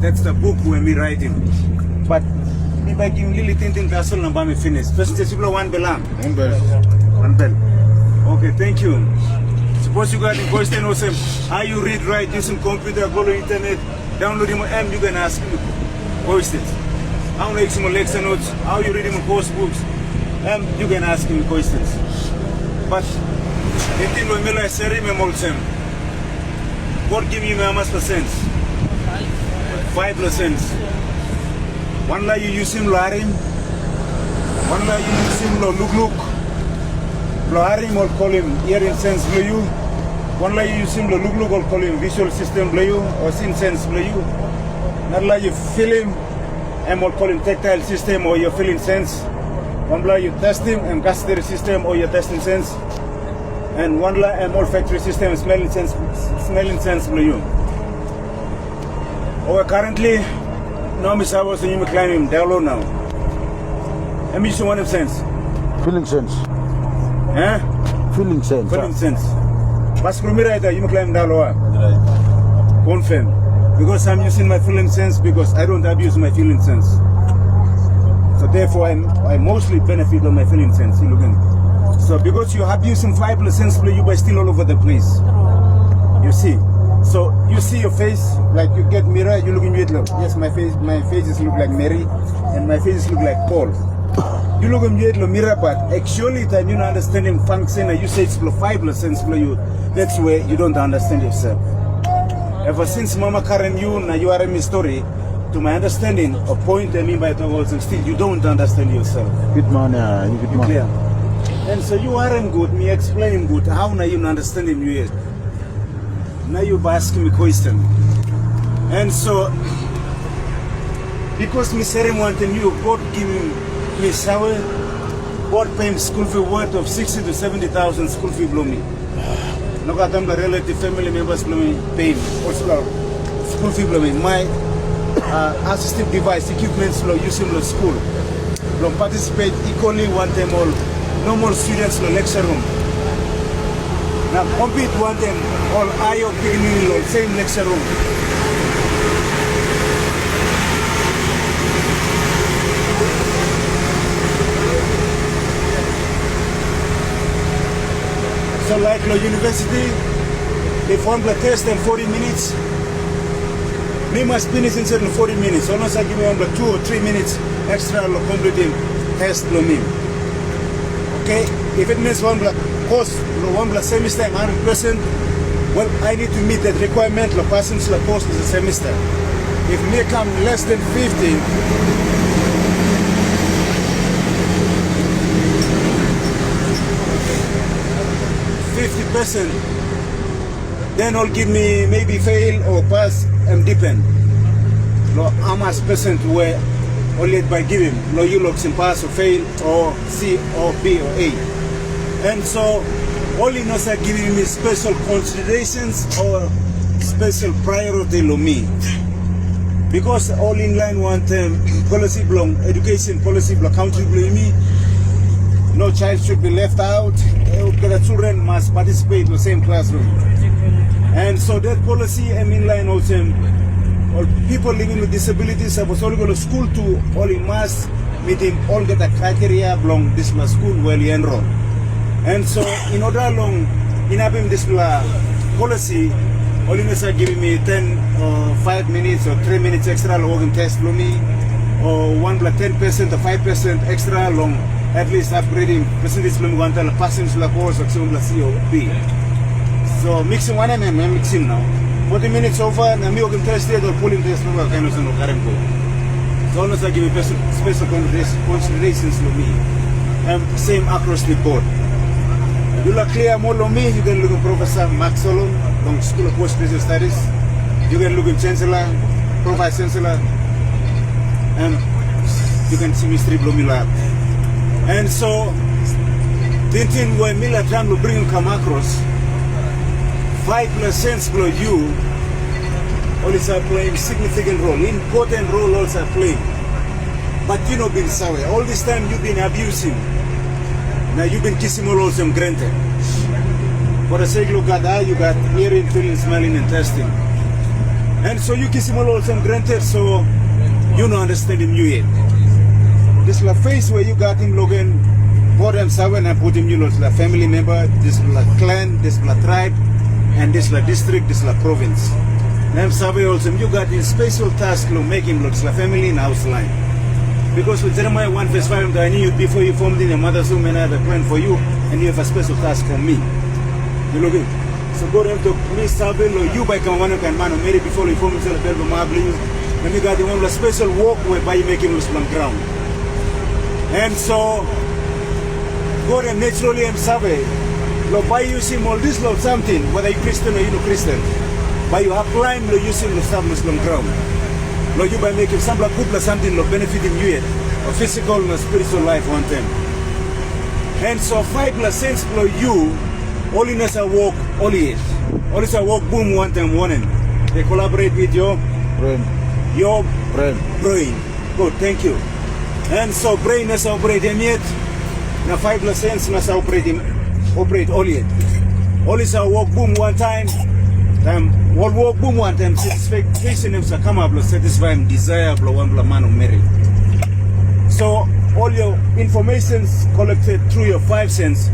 That's the book where me writing. But me by giving Lily thinking that's all about me finish. First testible one belang. One bell. Okay, thank you. Suppose you got a question or some how you read, write using computer, go to internet, download him M, you can ask me questions. How you some lecture notes, how you read him course books, you can ask him questions. But the thing with me like Seri Memolsem, God give you how much percent? 5%. One lie you use him Larim, one lie you use him look. Harim or call him hearing sense blue. One lie you use him look or call him visual system blue or sin sense blue. Not like you feel him and or call him tactile system or your feeling sense. One lie you test him and gustatory system or your testing sense. And one lie and olfactory system smelling sense blue. Or currently no Miss Hours and you may climb him down low now. And me one sense. Feeling sense. Eh? Feeling sense. Feeling sense. But you may climb down lower. Confirm. Because I'm using my feeling sense because I don't abuse my feeling sense. So therefore I mostly benefit on my feeling sense. So because you have using 5% you by still all over the place. You see. So you see your face, like you get mirror, you look in it, look. Yes, my faces look like Mary, and my faces look like Paul. You look in it, mirror, but actually, time you not understanding function, you say it's 5% for you. That's where you don't understand yourself. Ever since Mama Karen you are in my story, to my understanding, a point I mean by the words, and still you don't understand yourself. Good man, good man. Clear. And so you aren't good, me explaining good, how now you understanding you yet? Now you're asking me question. And so, because me saying wanting you, God giving me sour, God paying school fee worth of 60 to 70,000 school fee blow me. Look at them, the relative family members blow me, pay me. Also, school fee blow me. My assistive device, equipments blow using the school. Blow participate equally one time all. No more students in the lecture room. Now compete one them all IO in the same lecture room. So like the university, they form the test in 40 minutes. We must finish in 40 minutes. Almost I give me 2 or 3 minutes extra to complete the test for me. Okay? If it means one course, one semester, 100%, well, I need to meet that requirement. The passing the course is a semester. If me come less than 50, then I'll give me maybe fail or pass and depend. How much percent where only by giving. No, you look in pass or fail or C or B or A. And so all in us are giving me special considerations or special priority to me. Because all in line one policy belong, education policy belong, country belong me. No child should be left out. The children must participate in the same classroom. And so that policy and in line also all people living with disabilities was all go to school to all in mass meeting all get the criteria belong this school where you enroll. And so in order long in having this policy, all in are giving me 10 or 5 minutes or 3 minutes extra long test for me, or 10% or 5% extra long at least upgrading percentage long one passing the course or C or B. So mixing one and I'm mixing now. 40 minutes over and I'm going test or pulling test over kind of current go. So almost I give me special considerations for me. Same across the board. You look clear more on me, you can look at Professor Max Solon from School of Postgraduate Studies. You can look at Chancellor, Vice Chancellor, and you can see Mr. Blomila. And so, thinking when Mila trying to bring come across, 5% below you, always are playing significant role, important role also playing. But you know, been sorry. All this time you've been abusing. Now you've been kissing all also granted. For the sake of God, you got hearing, feeling, smelling, and tasting. And so you kiss him all and granted, so you don't understand him you yet. This la face where you got him Logan, bought him seven and put him you know la family member, this la clan, this la tribe, and this la district, this la province. Them Sabe also you got in special task to make him look la family in house line. Because with Jeremiah 1 verse 5, I knew you before you formed in your mother's womb, and I have a plan for you, and you have a special task for me. You look it. So go them to me Sabe you by come one can man marry before you form himself a mabling. Then you got the one special walk whereby you make him look on ground. And so go them naturally and Sabe. Lo by using all this law something, whether you Christian or you no Christian. By you applying lo using the stuff on ground. Lo you by making some couple something lo benefiting you yet, or physical and spiritual life one time. And so 5 sense lo you holiness a walk only it. Holiness a walk boom one time one. They collaborate with your Brain. your Brain. brain. Good, thank you. And so brain is operating yet. Now 5 sense is operate only it. Holiness a walk boom one time. All walk boom one time, satisfaction is a come up, satisfy him, desirable one man of marry. So all your informations collected through your 5 senses,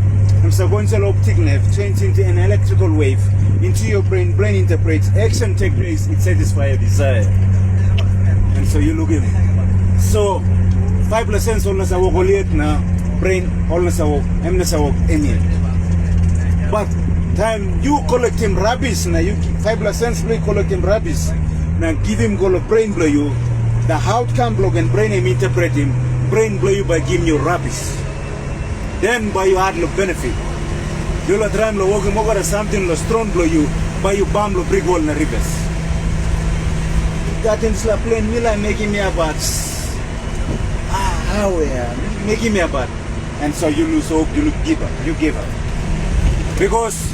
going to optic nerve, change into an electrical wave into your brain. Brain interprets action, take place, it satisfies your desire. And so you look in. So 5 senses almost a walk only now, brain almost a walk, any. But time you collect him rubbish now you 5 sense play collect him rubbish now give him go brain blow you the outcome blow and brain him interpret him brain blow you by giving you rubbish then by you add no benefit you la try lo walk him over something lo strong blow you by you bomb lo brick wall na reverse that in slap plane me like making me about how making me about and so you lose hope you give up because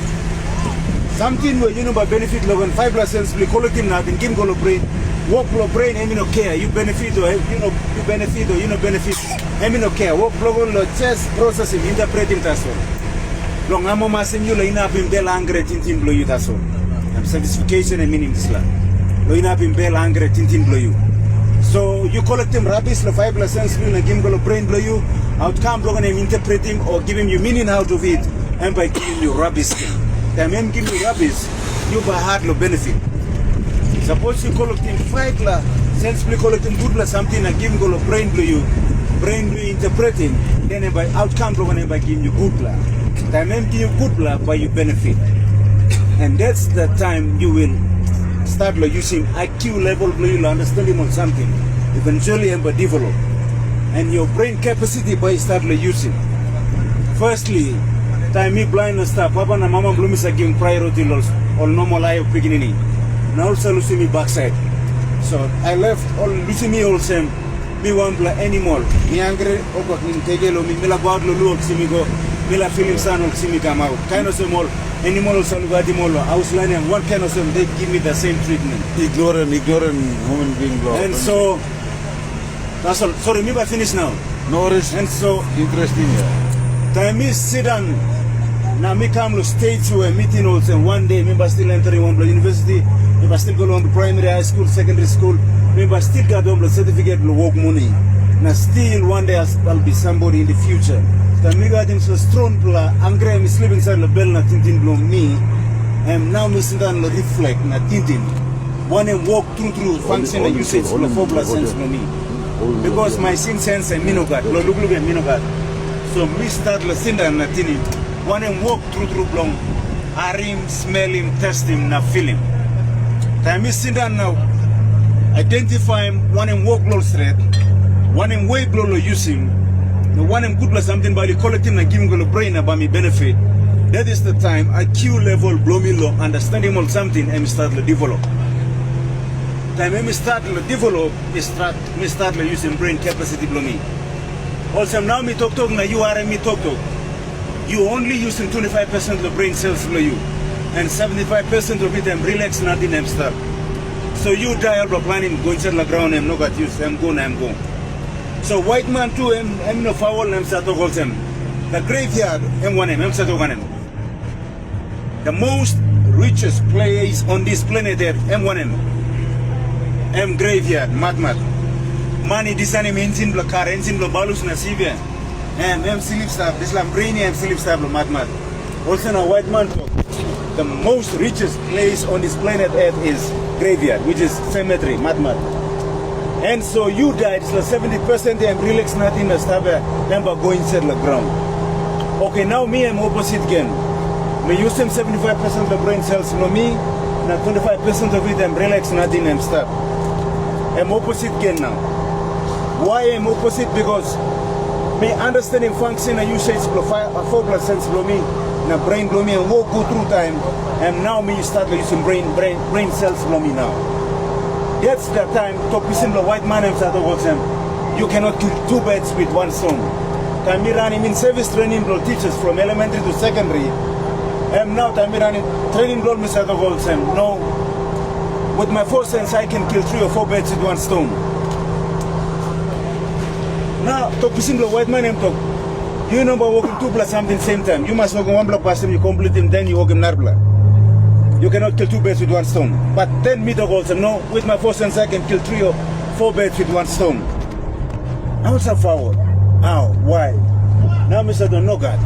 something where you know by benefit log and 5 sense we collect him now then give go brain walk lo brain I mean no care you benefit or you benefit or you no benefit I mean no care walk lo chest processing interpreting that's all long amo masim you lo ina bim bel angre tintin blow you that's all and satisfaction and meaning this la lo ina bim bel angre tintin blow you so you collect him rubbish lo 5 sense we give go brain blow you outcome log and interpreting or giving you meaning out of it and by giving you rubbish time I'm giving you rubbish, you by hard no benefit. Suppose you collecting 5 sensibly collecting good something and giving go brain blow you interpreting, then by outcome by giving you good time I'm giving you good by you benefit. And that's the time you will start using IQ level you understanding on something. Eventually by develop. And your brain capacity by start using. Firstly, time me blind and stuff, Papa and Mama Bloom is giving priority or normal life beginning. Now also losing me backside. So I left all losing me all same. Me one play animal. Me angry, opa me tegelo me la guard lo look see me go. Me la feeling son or see me come out. Kind of some all animal also got him all. I was learning one kind of some they give me the same treatment. Ignorant human being law. And so that's all. Sorry, me by finish now. No risk. And so Interesting. time me sit down. Now me come to stage to a meeting also and one day member still entering one university, member still go on to primary, high school, secondary school, member still got on the certificate to work money. Now still one day I'll be somebody in the future. So me got him so strong angry me sleep inside the bell na tintin blow me and now me sit down and reflect na tintin. One and walk through function and usage for the 4 sense for me. Because my sin sense and me no got, look at me no got. So me start to sit down na tintin. One and walk through long, hear him, smell him, test him, now feel him. Time is sit down now, identify him, one and walk low straight, one and way blow use him, the one and good something by the collecting and giving the brain about me benefit. That is the time IQ level blow me low, understanding on something and start to develop. Time me start to develop, me start to using brain capacity blow me. Also now me talk now you are me talk. You only using 25% of the brain cells for you, and 75% of it I'm relaxed, nothing I'm stuck. So you die all planning going to the ground and no got use. I'm going. So white man too, I'm no foul. I'm start to call them. The graveyard, I'm start to the most richest place on this planet Earth, M1M. graveyard, matmat. Money disani mensin blo car ensin blo balus na sivya. Sleep staff, this lambrainy sleep staff blo matmat. Also na white man talk. The most richest place on this planet Earth is graveyard, which is cemetery, matmat. And so you died, so 70% I'm relax nothing na staba, remember go inside the ground. Okay, now me I'm opposite again. Me use them 75% of the brain cells for me, now 25% of it I'm relax nothing I'm stop. I'm opposite again now. Why I'm opposite? Because me understanding function and usage for 4% for me, na brain blow me and walk go through time, and now me start using brain cells for me now. That's the time to listen the white man and start to watch them. You cannot kill two birds with one stone. Time me running in service training blow teachers from elementary to secondary. And now time me running training blow me start to watch them. No, with my 4 sense I can kill 3 or 4 birds with one stone. Now, talk to the white man and talk. You know about walking 2 plus something same time. You must walk 1 block past him, you complete him, then you walk him another block. You cannot kill 2 birds with 1 stone. But then me talk also, no, with my 4 sense I can kill 3 or 4 birds with 1 stone. How is that forward? How? Why? Now Mr. Don't know God.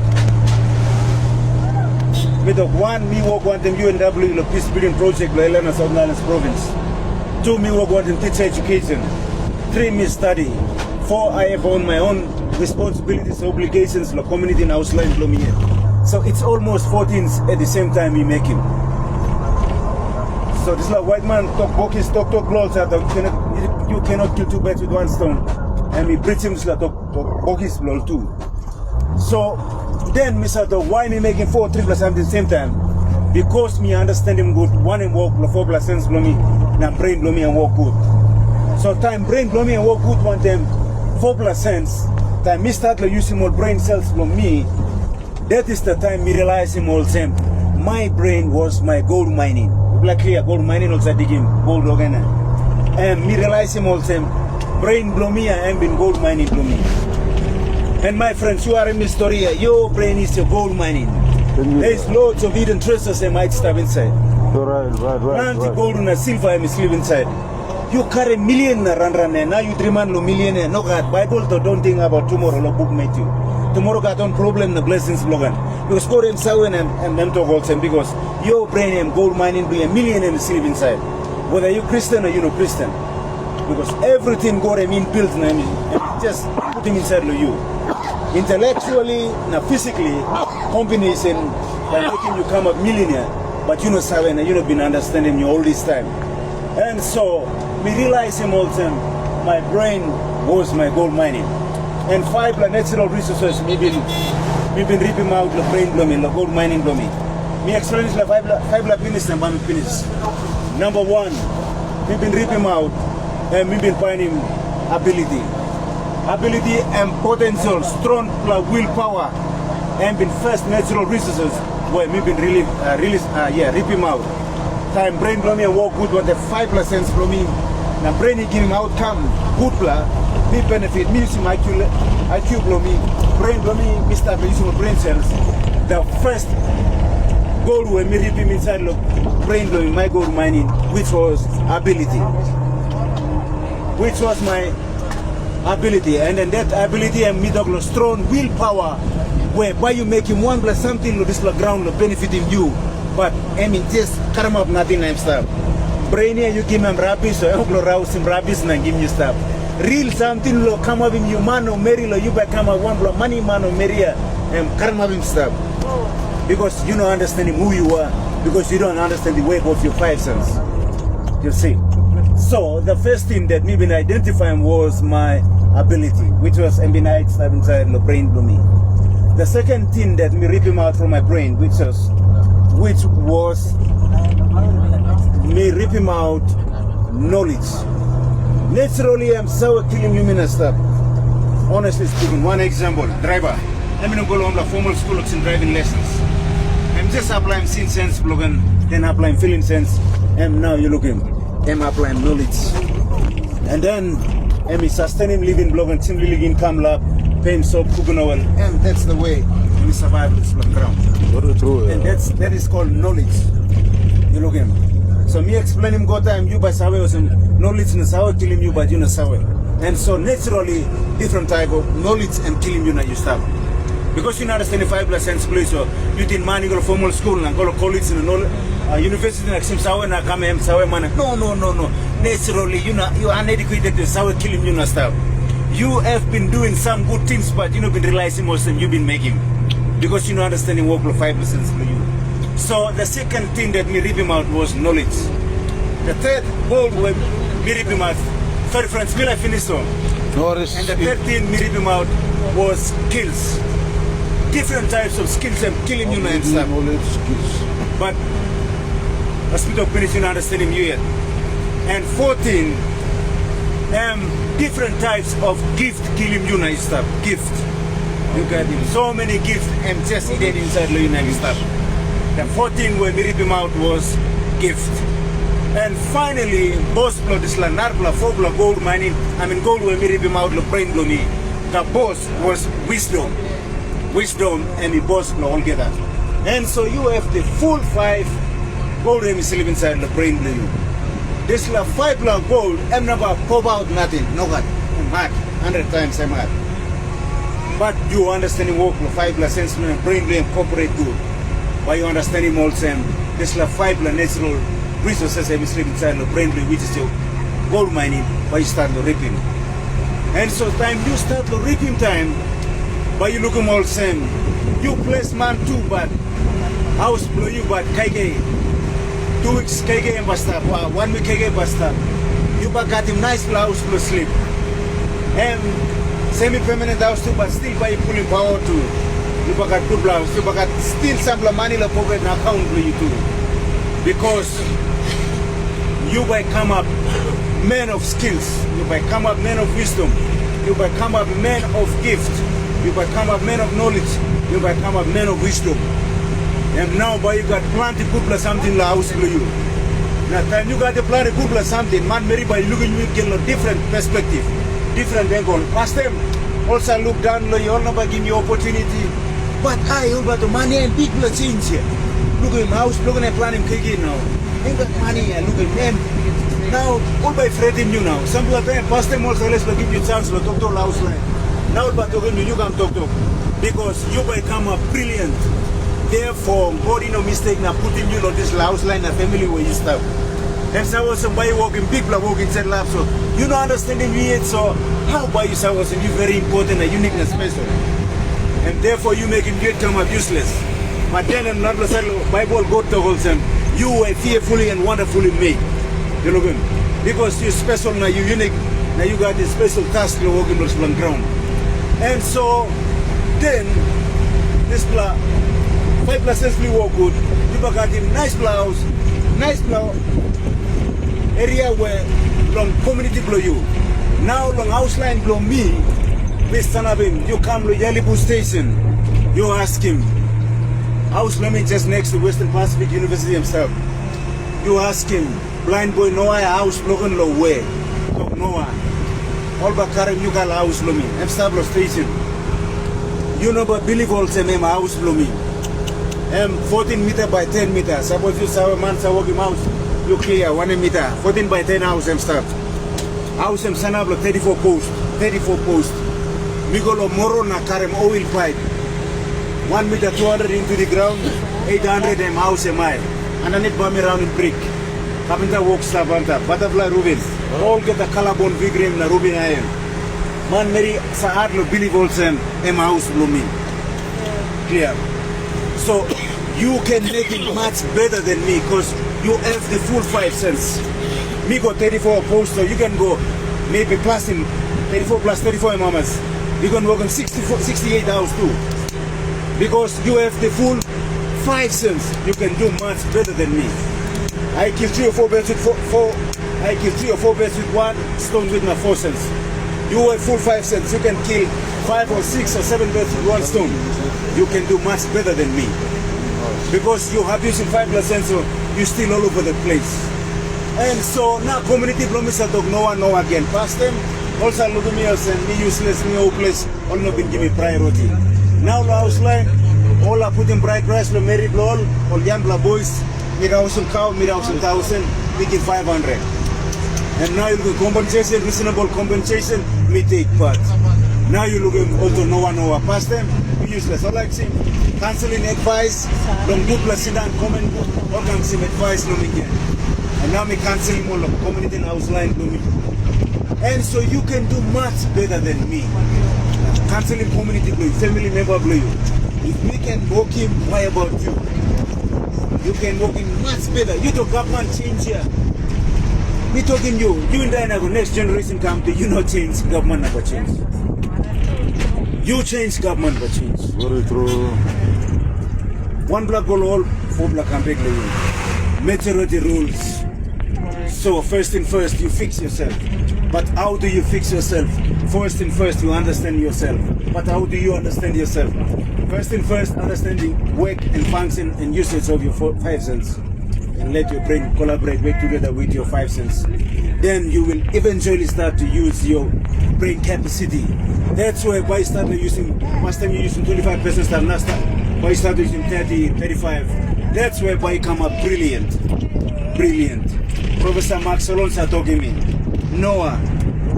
Me talk 1, me walk 1 them UNW, the peace building project, the Elena Southern Islands province. 2, me walk 1 them teacher education. 3, me study. 4, I have on my own responsibilities, obligations, the community in house line below me. So it's almost 14 at the same time we make him. So this like white man talk bokis, talk laws that you cannot kill 2 birds with 1 stone. And we preach him like talk bokis lol too. So then Mr. Why me making 4, 3 plus something at the same time? Because me understand him good, 1 and walk 4 plus sense below me, now brain below me and walk good. So time brain below me and walk good 1 time. 4 plus sense, time me start using more brain cells from me, that is the time me realize him all same. My brain was my gold mining. Like clear gold mining also digging gold organ. And me realize him all same. Brain blow me and been gold mining blow me. And my friends, you are in this story here. Your brain is your gold mining. There's loads of hidden treasures that might stab inside. Right. Gold and silver I sleep inside. You carry million run now you dream on millionaire. No God, Bible don't think about tomorrow. No book made you. Tomorrow got on problem the blessings slogan. Because God himself and them talk also because your brain and gold mining be a million and sleep inside. Whether you Christian or you no Christian. Because everything God I mean built and just put him inside of you. Intellectually, now physically, combination by making you come a millionaire, but you know seven and you know been understanding you all this time. And so we realize him all the time, my brain was my gold mining. And 5 natural resources we've been ripping out the brain blooming, the gold mining blooming. Me explain the 5 finish and 1 finish. Number 1, we've been ripping out and we've been finding ability. Ability and potential, strong willpower and been first natural resources where we've been really ripping out. Time brain blow me and walk good with the 5 sense blow me. Now brain give him outcome, good blah, me benefit, me use my IQ blow me, brain blow me, me start using my brain cells. The first goal when me rip him inside the brain blowing my gold mining, which was ability. Which was my ability. And then that ability and me dog strong willpower whereby you make him 1 plus something to this ground benefiting you. But I mean just come up nothing I'm stuff. Brain here you give him rubbish so I'm gonna rouse him rubbish and give you stuff. Real something lo come up in you man or marry lo you become a 1 block money man or marry and come up him stuff. Because you don't understand who you are, because you don't understand the way of your 5 senses. You see. So the first thing that me been identifying was my ability, which was MB9 stuff inside the brain blew me. The second thing that me rip him out from my brain, which was me rip him out knowledge. Naturally, I'm so killing human and stuff. Honestly speaking, 1 example, driver. Let me not go on the formal school in driving lessons. I'm just applying scene sense slogan, then applying feeling sense, and now you look him. I'm applying knowledge. And then I'm sustaining living blog and team living income lab, paying soap, cooking oil, and that's the way we survive this ground. And that is called knowledge. You look him. So me explaining go time you by survey was no knowledge na sawa killing you but you na sawa. And so naturally different type of knowledge and killing you na you start. Because you understand the 5 sense place so you didn't man go to formal school and go to college and university na sim sawa na kama em sawa man. No. Naturally you are uneducated to sawa killing you na start. You have been doing some good things but you know been realizing most of them you've been making. Because you know understanding work of 5 sense for you. So the second thing that me rip him out was knowledge. The third goal when me rip him out, sorry friends, will I finish so? And the third thing me rip him out was skills. Different types of skills and killing you and stuff. But a speed of finishing understanding you yet. And 14, different types of gift killing you and stuff. Gift. You got him. So many gifts and just hidden inside the United stuff. The 14 when we rip him out was gift. And finally, boss blood is la narpla, fogla, gold mining. Gold when we rip him out, the brain blow me. The boss was wisdom. Wisdom and the boss blow all together. And so you have the full 5 gold when we sleep inside the brain blow you. This la 5 block gold, I'm never pop out nothing. No God. I'm mad. 100 times I'm mad. But you understanding work for 5 sense and brain blow and corporate good. By you understanding also this la 5 natural resources I'm sleep inside the brain blow which is your gold mining by you start the ripping. And so time you start the ripping time by you look all same. You place man too but house blow you but KK 2 weeks KK and basta 1 week KK basta. You but got him nice house blow sleep. And semi-permanent house too but still by you pulling power too. You got good blouse, you got still some money in the pocket and account for you too. Because you by come up man of skills, you by come up man of wisdom, you by come up man of gift, you by come up man of knowledge, you by come up man of wisdom. And now by you got plenty good plus something la house for you. Now time you got the plenty good plus something, man Mary by looking you get a different perspective, different angle. Last time also look down you all never give you opportunity. But I over the money and big plus change here. Look at him house, look at him plan him KK now. Ain't got money and look at him. Now all by fretting you now. Some people are past time also let's give you chance to talk to house line. Now by talking you can talk to because you become a brilliant. Therefore, God no mistake now putting you on this house line and family where you start. And so was somebody walking big block walking set lap so you know understanding me yet so how by you was you very important and unique and special. And therefore you make him get come up useless. But then in another side Bible God told them, you were fearfully and wonderfully made. You look at because you're special now, you're unique, now you got this special task to walk in the ground. And so then this 5 essentially walk good, you got him nice blouse area where long community blow you. Now long house line blow me. You come to Ialibu station, you ask him, house Lemon just next to Western Pacific University himself. You ask him, blind boy Noah house broken low way. Noah. All but Karim you got house Lumi. Emstablo station. You know but believe also name house Lumi. 14 meter by 10 meters. Suppose you saw a man walking house, you clear 1 meter, 14 by 10 house Emstab. House Emsanablo 34 post. Migolo Moro na Karem oil pipe. 1 meter 200 into the ground, 800 house a mile. And then it bomb around in brick. Carpenter works Savanta, butterfly Rubin. All get the collarbone vigrim na Rubin iron. Man Mary Saad lo Billy Volsen house blooming. Clear. So you can make it much better than me because you have the full 5 cents. Me got 34 posts, so you can go maybe plus in 34 plus 34 mamas. You can work on 68 hours too. Because you have the full 5 cents, you can do much better than me. I kill 3 or 4 birds with 4. I kill 3 or 4 birds with 1 stone with my 4 cents. You have full 5 cents, you can kill 5 or 6 or 7 birds with 1 stone. You can do much better than me. Because you have using 5 cents, so you're still all over the place. And so now community promise I don't know again. Past them, also look at me and me useless, me hopeless, all not been giving priority. Now the house line, all are putting bright price for married all young boys, me house and cow, me house and 1,000, making 500. And now you look at compensation, reasonable compensation, me take part. Now you look at also no one over past them, useless. All like him, cancelling advice, long do plus sit down, comment, all kinds of advice, no me again. And now me cancelling all of community house line to me. And so you can do much better than me. Cancelling community blue, family member blue. If we can walk him, why about you? You can walk him much better. You talk government change here. Me talking you and I never next generation come to you not change, government never change. You change, government never change. Very true. One black goal all, 4 black and big majority rules. So first thing first, you fix yourself. But how do you fix yourself? First thing first, you understand yourself. But how do you understand yourself? First thing first, understanding work and function and usage of your 5 senses. And let your brain collaborate, work together with your 5 senses. Then you will eventually start to use your brain capacity. That's why by start using, last time you're using 25%, start last time. By start using 30, 35. That's where by come up brilliant. Brilliant. Professor Max Alonso talking me. Noah,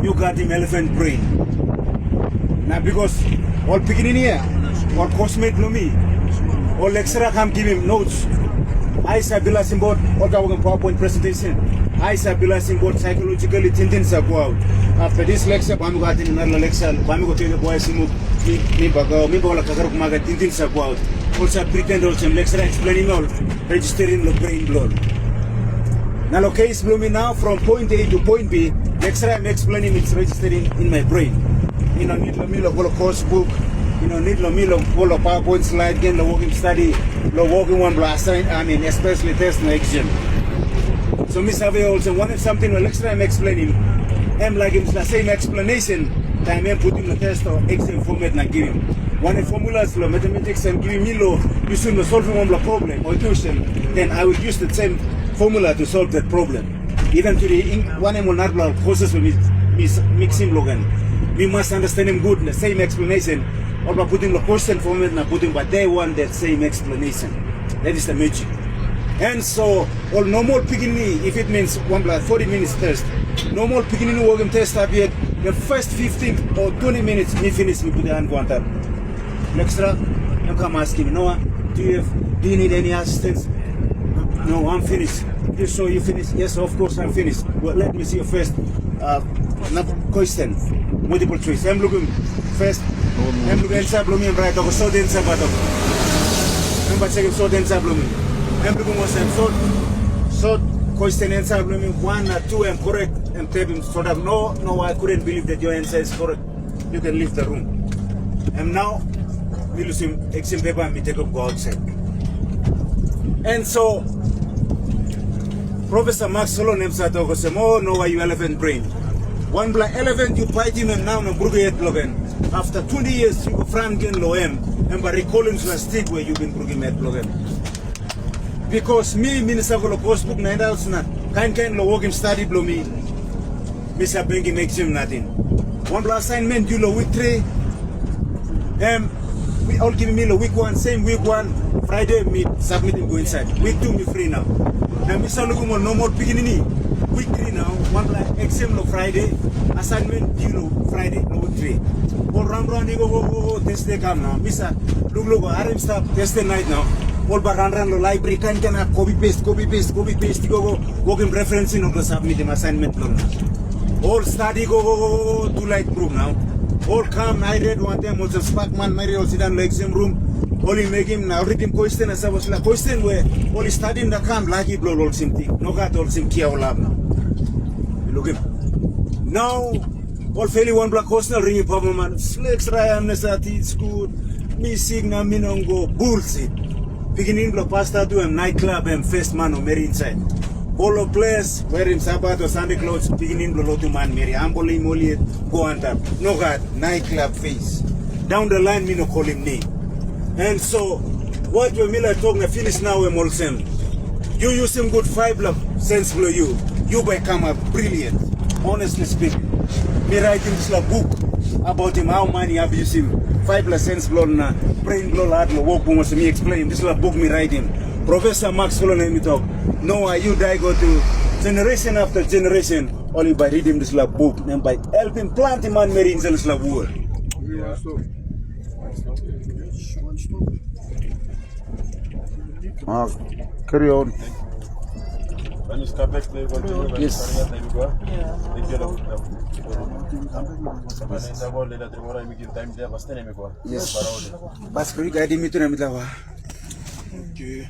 you got him elephant brain. Now because all beginning here, all cosmate no me, all lecturer come give him notes. I stabilize him both, all the PowerPoint presentation. I stabilize him both psychologically, things are go out. After this lecture, I'm going to another lecture, I'm going to tell the boys, me baga kakarukumaga, things are go out. Also pretend also lecturer explaining all, registering the brain blood. Now the case blew me now from point A to point B. Lecturer I'm explaining it's registering in my brain. You know, need a course book. You know, need a PowerPoint slide, again, the working study, the working one blast, I mean, especially test and exam. So Miss Ave also wanted something the lecturer I'm explaining. I'm like it's the same explanation that I'm putting the test or exam format and I give him. One formulas, the mathematics and giving me low, you should solve one problem or tuition, then I will use the same formula to solve that problem. Even to the one will not process with mixing Logan. We must understand him good, the same explanation. Or by putting the question format and putting but they want that same explanation. That is the magic. And so all no more picking me if it means 40 minutes test. No more picking in working test up yet. The first 15 or 20 minutes me finish me put the hand one up. Lecturer, you come ask him, Noah, do you need any assistance? No, I'm finished. You so you finished? Yes, of course I'm finished. Well, let me see your first question. Multiple choice. I'm looking first. I'm looking inside blooming right over so dense about I'm checking so dense blooming. I'm looking what's so question answer blooming 1 or 2 and correct and tell him sort of no I couldn't believe that your answer is correct. You can leave the room. And now we lose him exam paper and we take up go outside. And so Professor Max Solon himself said, "Oh no, you elephant brain. One black elephant, you bite him and now no brugget logan. After 20 years, you go franken loem and by recalling to a stick where you've been brugget met logan. Because me, Minister of the Coast Book, 9,000, kind lo work him study blow me. Mr. Bengi makes him nothing. One black assignment, you know, week 3. We all give me the week 1, same week 1, Friday, me submitting go inside. Week 2, me free now. Now, Mr. Lugumo, no more beginning. Week 3 now, one like exam no Friday, assignment due no Friday, no week 3. All round, go, test day come now. Mr. Lugo, RM stop, test the night now. All run the library, can have copy paste, go, working referencing on the submit him assignment. All study, go, to light group now. All come, I read one time, was a Sparkman, Mary, all sit down in the exam room. Only make him now read him question as I was like question where only studying the camp like he blow all something. No got all some kia lab now. Look him. Now all fairly one black hostel ring in Papa man. Flex Ryan Nesati school. Me signal me no go bullshit. Beginning block pasta to him nightclub and first man or Mary inside. All of players wearing Sabbath or Sunday clothes, beginning blow to man Mary. Amboli Molly go on top. No got nightclub face. Down the line me no call him name. And so, what we Miller talking I finish now we all same. You use him good 5 cents below you. You become a brilliant, honestly speaking. Me writing this book about him, how money have used him. 5 cents below na brain blow hard work was me explain. This book me writing. Professor Max Solon me talk. No, you die go to generation after generation. only by reading this lab book and by helping planting man marine this lab world. Carry on. Yes. Yes. Bas kuri guide me to na mitlawa. Okay.